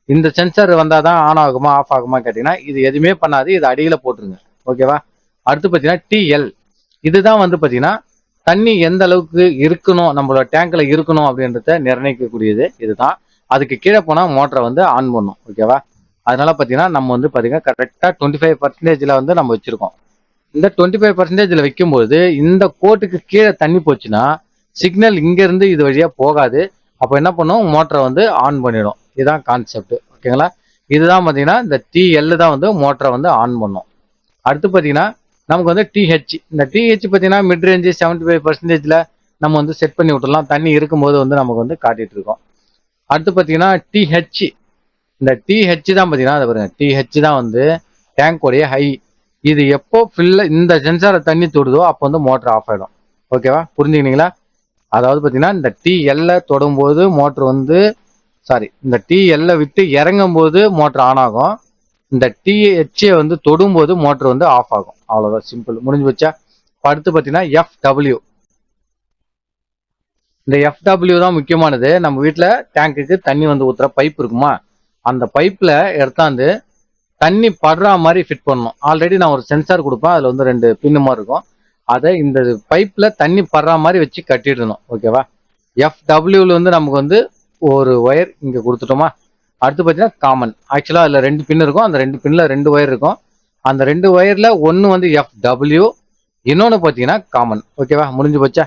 இந்த சென்சார் வந்தாதான் ஆன் ஆகுமா ஆஃப் ஆகுமா கேட்டீங்கன்னா இது எதுவுமே பண்ணாது, இது அடியில போட்டுருங்க. ஓகேவா, அடுத்து பார்த்தீங்கன்னா டிஎல், இதுதான் வந்து பார்த்தீங்கன்னா தண்ணி எந்த அளவுக்கு இருக்கணும், நம்மளோட டேங்க்ல இருக்கணும் அப்படின்றத நிர்ணயிக்கக்கூடியது இதுதான். அதுக்கு கீழே போனா மோட்டரை வந்து ஆன் பண்ணும். ஓகேவா, அதனால பார்த்தீங்கன்னா நம்ம வந்து பார்த்தீங்கன்னா கரெக்டாக 25% வந்து நம்ம வச்சிருக்கோம். இந்த 25% வைக்கும்போது இந்த கோட்டுக்கு கீழே தண்ணி போச்சுன்னா சிக்னல் இங்க இருந்து இது வழியா போகாது. அப்போ என்ன பண்ணும், மோட்டரை வந்து ஆன் பண்ணிடும். இதுதான் கான்செப்ட். ஓகேங்களா, இதுதான் பார்த்தீங்கன்னா இந்த டிஎல் தான் வந்து மோட்டரை வந்து ஆன் பண்ணும். அடுத்து பார்த்தீங்கன்னா நமக்கு வந்து டிஹெச், இந்த டிஹெச் பார்த்தீங்கன்னா மிட் ரேஞ்சு 75%ல நம்ம வந்து செட் பண்ணி விட்டுலாம், தண்ணி இருக்கும்போது வந்து நமக்கு வந்து காட்டிட்டு இருக்கோம். அடுத்து பார்த்தீங்கன்னா டிஹெச், இந்த டிஹெச் தான் பார்த்தீங்கன்னா அதை பாருங்க, டிஹெச் தான் வந்து டேங்கோடைய ஹை. இது எப்போ ஃபில்ல இந்த சென்சாரை தண்ணி தொடுதோ அப்போ வந்து மோட்டர் ஆஃப் ஆகிடும். ஓகேவா, புரிஞ்சுக்கினீங்களா? அதாவது பார்த்தீங்கன்னா இந்த டிஎல்ல தொடும்போது மோட்டர் வந்து இந்த டிஎல்ல விட்டு இறங்கும் போது மோட்டர் ஆன் ஆகும், இந்த டிஹெச்ஏ வந்து தொடும்போது மோட்டர் வந்து ஆஃப் ஆகும். அவ்வளோதான், சிம்பிள், முடிஞ்சு வச்சா. அடுத்து பார்த்தீங்கன்னா எஃப்டபிள்யூ, இந்த எஃப்டபிள்யூ தான் முக்கியமானது. நம்ம வீட்டில் டேங்குக்கு தண்ணி வந்து ஊற்றுற பைப் இருக்குமா, அந்த பைப்பில் எடுத்தாந்து தண்ணி படுற மாதிரி ஃபிட் பண்ணணும். ஆல்ரெடி நான் ஒரு சென்சார் கொடுப்பேன், அதில் வந்து 2 பின்னு மாதிரி இருக்கும், அதை இந்த பைப்பில் தண்ணி படுற மாதிரி வச்சு கட்டிடணும். ஓகேவா, எஃப்டபிள்யூவில் வந்து நமக்கு வந்து ஒரு ஒயர் இங்கே கொடுத்துட்டோமா. அடுத்து பார்த்தீங்கன்னா காமன், ஆக்சுவலாக அதில் 2 பின் இருக்கும், அந்த 2 பின்னில் 2 ஒயர் இருக்கும். அந்த 2 ஒயரில் ஒன்று வந்து எஃப்டபிள்யூ, இன்னொன்று பார்த்தீங்கன்னா காமன். ஓகேவா, முடிஞ்சு போச்சா?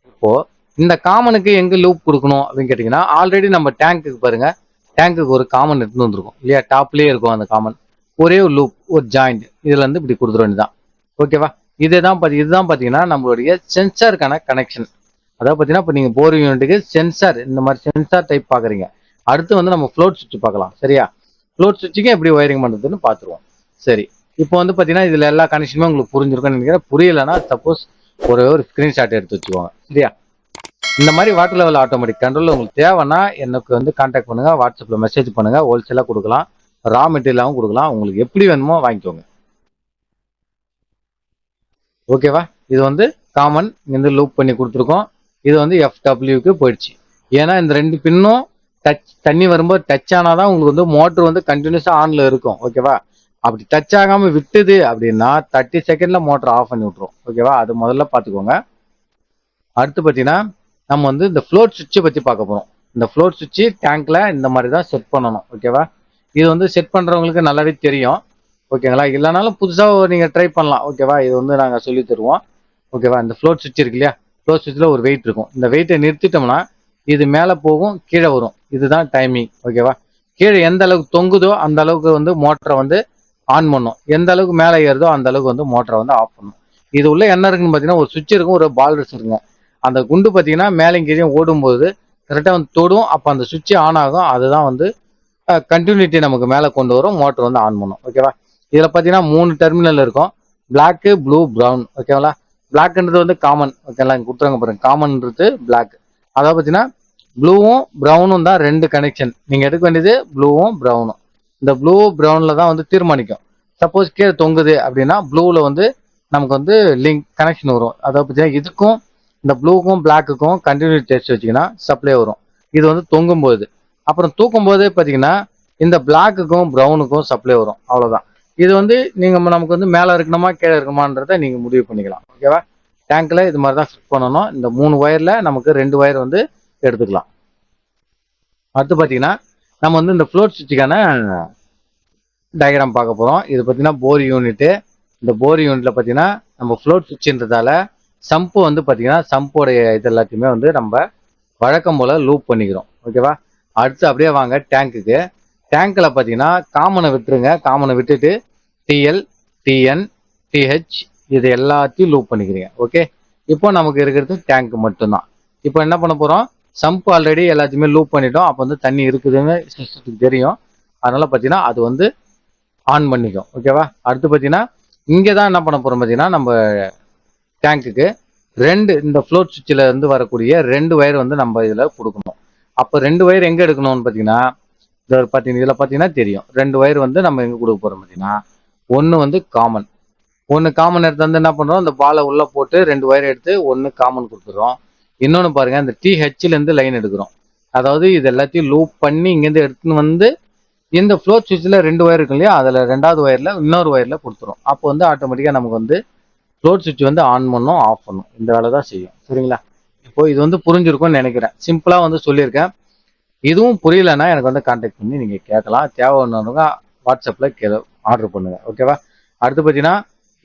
இப்போது இந்த காமனுக்கு எங்கே லூப் கொடுக்கணும் அப்படின்னு கேட்டிங்கன்னா, ஆல்ரெடி நம்ம டேங்க்குக்கு பாருங்க, டேங்க்குக்கு ஒரு காமன் எடுத்துன்னு வந்துருக்கும் இல்லையா, டாப்லேயே இருக்கும் அந்த காமன், ஒரே ஒரு லூப், ஒரு ஜாயிண்ட், இதுல இருந்து இப்படி கொடுத்துட வேண்டியதான். ஓகேவா, இதுதான் பார்த்தீங்கன்னா நம்மளுடைய சென்சாருக்கான கனெக்ஷன். அதாவது பார்த்தீங்கன்னா இப்போ நீங்கள் போர் யூனிட்டுக்கு சென்சார், இந்த மாதிரி சென்சார் டைப் பார்க்குறீங்க. அடுத்து வந்து நம்ம ஃப்ளோட் சுவிட்ச் பார்க்கலாம். சரியா, ஃப்ளோட் சுவிட்சுக்கு எப்படி ஒயரிங் பண்ணுறதுன்னு பார்த்துருவோம். சரி, இப்போ வந்து பார்த்தீங்கன்னா இதில் எல்லா கனெக்ஷனுமே உங்களுக்கு புரிஞ்சிருக்கும்னு நினைக்கிறேன். புரியலைன்னா சப்போஸ் ஒரு ஸ்க்ரீன்ஷாட் எடுத்து வச்சுக்கோங்க. சரியா, இந்த மாதிரி வாட்டர் லெவல் ஆட்டோமேட்டிக் கண்ட்ரோல் உங்களுக்கு தேவைன்னா எனக்கு வந்து கான்டாக்ட் பண்ணுங்க, வாட்ஸ்அப்பில் மெசேஜ் பண்ணுங்க. ஹோல்சேலாக கொடுக்கலாம், ரா மெட்டீரியலாகவும் கொடுக்கலாம், உங்களுக்கு எப்படி வேணுமோ வாங்கிக்கோங்க. ஓகேவா, இது வந்து காமன் இருந்து லூப் பண்ணி கொடுத்துருக்கோம். இது வந்து எஃப்டபிள்யூக்கு போயிடுச்சு. ஏன்னா இந்த 2 பின்னும் தண்ணி வரும்போது டச் ஆனாதான் உங்களுக்கு வந்து மோட்டர் வந்து கண்டினியூஸா ஆன்ல இருக்கும். ஓகேவா, அப்படி டச் ஆகாம விட்டுது அப்படின்னா 30 செகண்ட்ல மோட்டர் ஆஃப் பண்ணி விட்டுரும். ஓகேவா, அது முதல்ல பார்த்துக்கோங்க. அடுத்து பார்த்தீங்கன்னா நம்ம வந்து இந்த ஃப்ளோட் சுவிட்சை பற்றி பார்க்க போகிறோம். இந்த ஃப்ளோட் சுவிட்சு டேங்க்ல இந்த மாதிரி தான் செட் பண்ணணும். ஓகேவா, இது வந்து செட் பண்ணுறவங்களுக்கு நல்லாவே தெரியும். ஓகேங்களா, இல்லைனாலும் புதுசாக நீங்கள் ட்ரை பண்ணலாம். ஓகேவா, இது வந்து நாங்கள் சொல்லி தருவோம். ஓகேவா, இந்த ஃப்ளோட் சுவிட்ச் இருக்கு இல்லையா, ஃப்ளோட் சுவிட்சில் ஒரு வெயிட் இருக்கும். இந்த வெயிட்டை நிறுத்திட்டோம்னா இது மேலே போகும், கீழே வரும். இதுதான் டைமிங். ஓகேவா, கீழே எந்த அளவுக்கு தொங்குதோ அந்த அளவுக்கு வந்து மோட்டரை வந்து ஆன் பண்ணும், எந்த அளவுக்கு மேலே ஏறுதோ அந்த அளவுக்கு வந்து மோட்டரை வந்து ஆஃப் பண்ணும். இது உள்ள என்ன இருக்குன்னு பார்த்தீங்கன்னா ஒரு சுவிட்ச் இருக்கும், ஒரு பால்ரஸ் இருக்குங்க. அந்த குண்டு பார்த்தீங்கன்னா மேலே கீழேயும் ஓடும்போது கரெக்டாக வந்து தொடும், அப்போ அந்த சுவிட்ச் ஆன் ஆகும். அதுதான் வந்து கண்டினியூட்டி நமக்கு மேலே கொண்டு வரும், மோட்டர் வந்து ஆன் பண்ணும். ஓகேவா, இதில் பார்த்தீங்கன்னா 3 டெர்மினல் இருக்கும். Black, blue, brown. ஓகேங்களா? பிளாக்ன்றது வந்து காமன். ஓகேங்களா? இங்கே கொடுத்துருங்க பாருங்க. காமன்ன்றது பிளாக். அதாவது பார்த்தீங்கன்னா ப்ளூவும் ப்ரௌனும் தான் 2 கனெக்ஷன். நீங்கள் எடுக்க வேண்டியது ப்ளூவும் ப்ரௌனும். இந்த ப்ளூ ப்ரௌனில் தான் வந்து தீர்மானிக்கும். சப்போஸ் கீழே தொங்குது அப்படின்னா ப்ளூவில் வந்து நமக்கு வந்து லிங்க் கனெக்ஷன் வரும். அதாவது பார்த்தீங்கன்னா இதுக்கும் இந்த ப்ளூக்கும் பிளாக்குக்கும் கண்டினியூட்டி டெஸ்ட் வச்சிங்கன்னா சப்ளை வரும். இது வந்து தொங்கும் போது. அப்புறம் தூக்கும் போதே பார்த்தீங்கன்னா இந்த பிளாக்குக்கும் ப்ரௌனுக்கும் சப்ளை வரும். அவ்வளோதான். இது வந்து நீங்கள் நமக்கு வந்து மேலே இருக்கணுமா கீழே இருக்கணுமான்றதை நீங்கள் முடிவு பண்ணிக்கலாம். ஓகேவா? டேங்க்கில் இது மாதிரி தான் ஃபிட் பண்ணணும். இந்த 3 ஒயரில் நமக்கு 2 ஒயர் வந்து எடுத்துக்கலாம். அடுத்து பார்த்தீங்கன்னா நம்ம வந்து இந்த ஃப்ளோட் சுவிட்சுக்கான டயக்ராம் பார்க்க போகிறோம். இது பார்த்தீங்கன்னா போர் யூனிட்டு. இந்த போர் யூனிட்ல பார்த்தீங்கன்னா நம்ம ஃப்ளோட் சுவிட்சுன்றதால சம்பு வந்து பார்த்தீங்கன்னா சம்போடைய இது எல்லாத்தையுமே வந்து நம்ம வழக்கம் போல் லூப் பண்ணிக்கிறோம். ஓகேவா? அடுத்து அப்படியே வாங்க டேங்க்குக்கு. டேங்க்கில் பார்த்தீங்கன்னா காமனை விட்டுருங்க. காமனை விட்டுட்டு டிஎல், டிஎன், டிஹெச் இது எல்லாத்தையும் லூப் பண்ணிக்கிறீங்க. ஓகே, இப்போ நமக்கு இருக்கிறது டேங்க் மட்டும்தான். இப்போ என்ன பண்ண போகிறோம்? சம்பு ஆல்ரெடி எல்லாத்தையுமே லூப் பண்ணிட்டோம். அப்போ வந்து தண்ணி இருக்குதுன்னு சிஸ்டத்துக்கு தெரியும். அதனால பார்த்தீங்கன்னா அது வந்து ஆன் பண்ணிக்கும். ஓகேவா? அடுத்து பார்த்தீங்கன்னா இங்கே தான் என்ன பண்ண போகிறோம் பார்த்தீங்கன்னா நம்ம டேங்க்குக்கு 2 இந்த ஃப்ளோட் சுவிட்சில் இருந்து வரக்கூடிய 2 ஒயர் வந்து நம்ம இதில் கொடுக்கணும். அப்போ 2 ஒயர் எங்கே எடுக்கணும்னு பார்த்தீங்கன்னா இதில் பார்த்தீங்கன்னா தெரியும். 2 ஒயர் வந்து நம்ம எங்கே கொடுக்க போகிறோம் பார்த்தீங்கன்னா ஒன்று வந்து காமன். ஒன்று காமன் எடுத்து வந்து என்ன பண்ணுறோம்? இந்த பாலை உள்ளே போட்டு 2 ஒயர் எடுத்து ஒன்று காமன் கொடுத்துறோம். இன்னொன்று பாருங்கள், இந்த டிஹெச்லேருந்து லைன் எடுக்கிறோம். அதாவது இது எல்லாத்தையும் லூப் பண்ணி இங்கேருந்து எடுத்துன்னு வந்து இந்த ஃப்ளோட் சுவிட்சில் 2 ஒயர் இருக்கு இல்லையா, அதில் 2வது ஒயரில் இன்னொரு ஒயரில் கொடுத்துரும். அப்போ வந்து ஆட்டோமேட்டிக்காக நமக்கு வந்து ஃப்ளோட் சுவிட்ச் வந்து ஆன் பண்ணும், ஆஃப் பண்ணும். இந்த வேலை தான் செய்யும். சரிங்களா? இப்போ இது வந்து புரிஞ்சிருக்கும்னு நினைக்கிறேன். சிம்பிளாக வந்து சொல்லியிருக்கேன். இதுவும் புரியலன்னா எனக்கு வந்து கான்டாக்ட் பண்ணி நீங்கள் கேட்கலாம். தேவைன்னவங்க வாட்ஸ்அப்பில் ஆர்டர் பண்ணுங்க. ஓகேவா? அடுத்து பார்த்தீங்கன்னா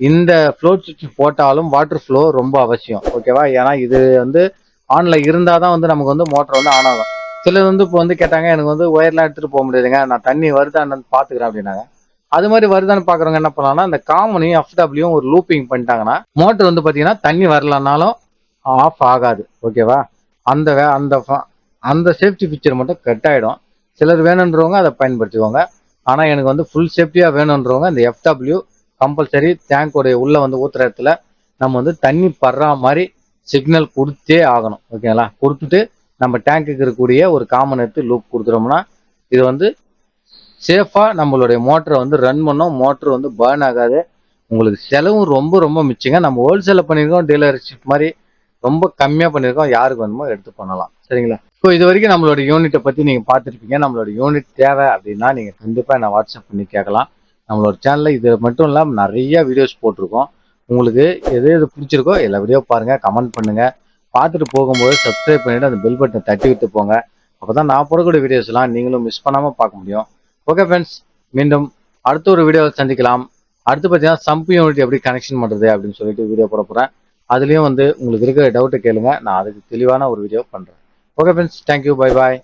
இந்த ஃப்ளோட் சுவிட்ச் போட்டாலும் வாட்டர் ஃப்ளோ ரொம்ப அவசியம். ஓகேவா? ஏன்னா இது வந்து ஆனில் இருந்தால் தான் வந்து நமக்கு வந்து மோட்டர் வந்து ஆன் ஆகும். சிலர் வந்து இப்போ வந்து கேட்டாங்க, எனக்கு வந்து ஒயர்லாம் எடுத்துகிட்டு போக முடியாதுங்க, நான் தண்ணி வருதான்னு பார்த்துக்கிறேன் அப்படின்னாங்க. அது மாதிரி வருதான்னு பார்க்குறவங்க என்ன பண்ணலாம்னா இந்த காமனையும் எஃப்டபிள்யூயும் ஒரு லூப்பிங் பண்ணிட்டாங்கன்னா மோட்டர் வந்து பார்த்தீங்கன்னா தண்ணி வரலனாலும் ஆஃப் ஆகாது. ஓகேவா? அந்த அந்த அந்த சேஃப்டி ஃபீச்சர் மட்டும் கட் ஆகிடும். சிலர் வேணுன்றவங்க அதை பயன்படுத்திக்குவாங்க. ஆனால் எனக்கு வந்து ஃபுல் சேஃப்டியாக வேணுன்றவங்க இந்த எஃப்டபிள்யூ கம்பல்சரி டேங்கோடைய உள்ளே வந்து ஊற்றுற இடத்துல நம்ம வந்து தண்ணி படுற மாதிரி சிக்னல் கொடுத்தே ஆகணும். ஓகேங்களா? கொடுத்துட்டு நம்ம டேங்க்குக்கு இருக்கக்கூடிய ஒரு காமன் எடுத்து லூப் கொடுத்துட்டோம்னா இது வந்து சேஃபாக நம்மளுடைய மோட்டரை வந்து ரன் பண்ணோம். மோட்ரு வந்து பர்ன் ஆகாது. உங்களுக்கு செலவும் ரொம்ப ரொம்ப மிச்சங்க. நம்ம ஹோல்சேலில் பண்ணியிருக்கோம், டீலர்ஷிப் மாதிரி ரொம்ப கம்மியாக பண்ணியிருக்கோம். யாருக்கு வேணுமோ எடுத்து பண்ணலாம். சரிங்களா? ஸோ இது வரைக்கும் நம்மளோட யூனிட்டை பற்றி நீங்கள் பார்த்துருப்பீங்க. நம்மளோட யூனிட் தேவை அப்படின்னா நீங்கள் கண்டிப்பாக என்ன வாட்ஸ்அப் பண்ணி கேட்கலாம். நம்மளோட சேனலில் இது மட்டும் இல்லாமல் நிறைய வீடியோஸ் போட்டிருக்கோம். உங்களுக்கு எது எது பிடிச்சிருக்கோ எல்லா வீடியோ பாருங்கள், கமெண்ட் பண்ணுங்கள். பார்த்துட்டு போகும்போது சப்ஸ்கிரைப் பண்ணிவிட்டு அந்த பெல் பட்டனை தட்டி விட்டு போங்க. அப்போ தான் நான் போடக்கூடிய வீடியோஸ்லாம் நீங்களும் மிஸ் பண்ணாமல் பார்க்க முடியும். ஓகே ஃப்ரெண்ட்ஸ், மீண்டும் அடுத்த ஒரு வீடியோவில் சந்திக்கலாம். அடுத்து பார்த்தீங்கன்னா சம்பு யூனிட் எப்படி கனெக்ஷன் பண்ணுறது அப்படின்னு சொல்லிட்டு வீடியோ போட போகிறேன். அதுலேயும் வந்து உங்களுக்கு இருக்கிற டவுட்டை கேளுங்க, நான் அதுக்கு தெளிவான ஒரு வீடியோ பண்ணுறேன். Okay friends, thank you, bye bye.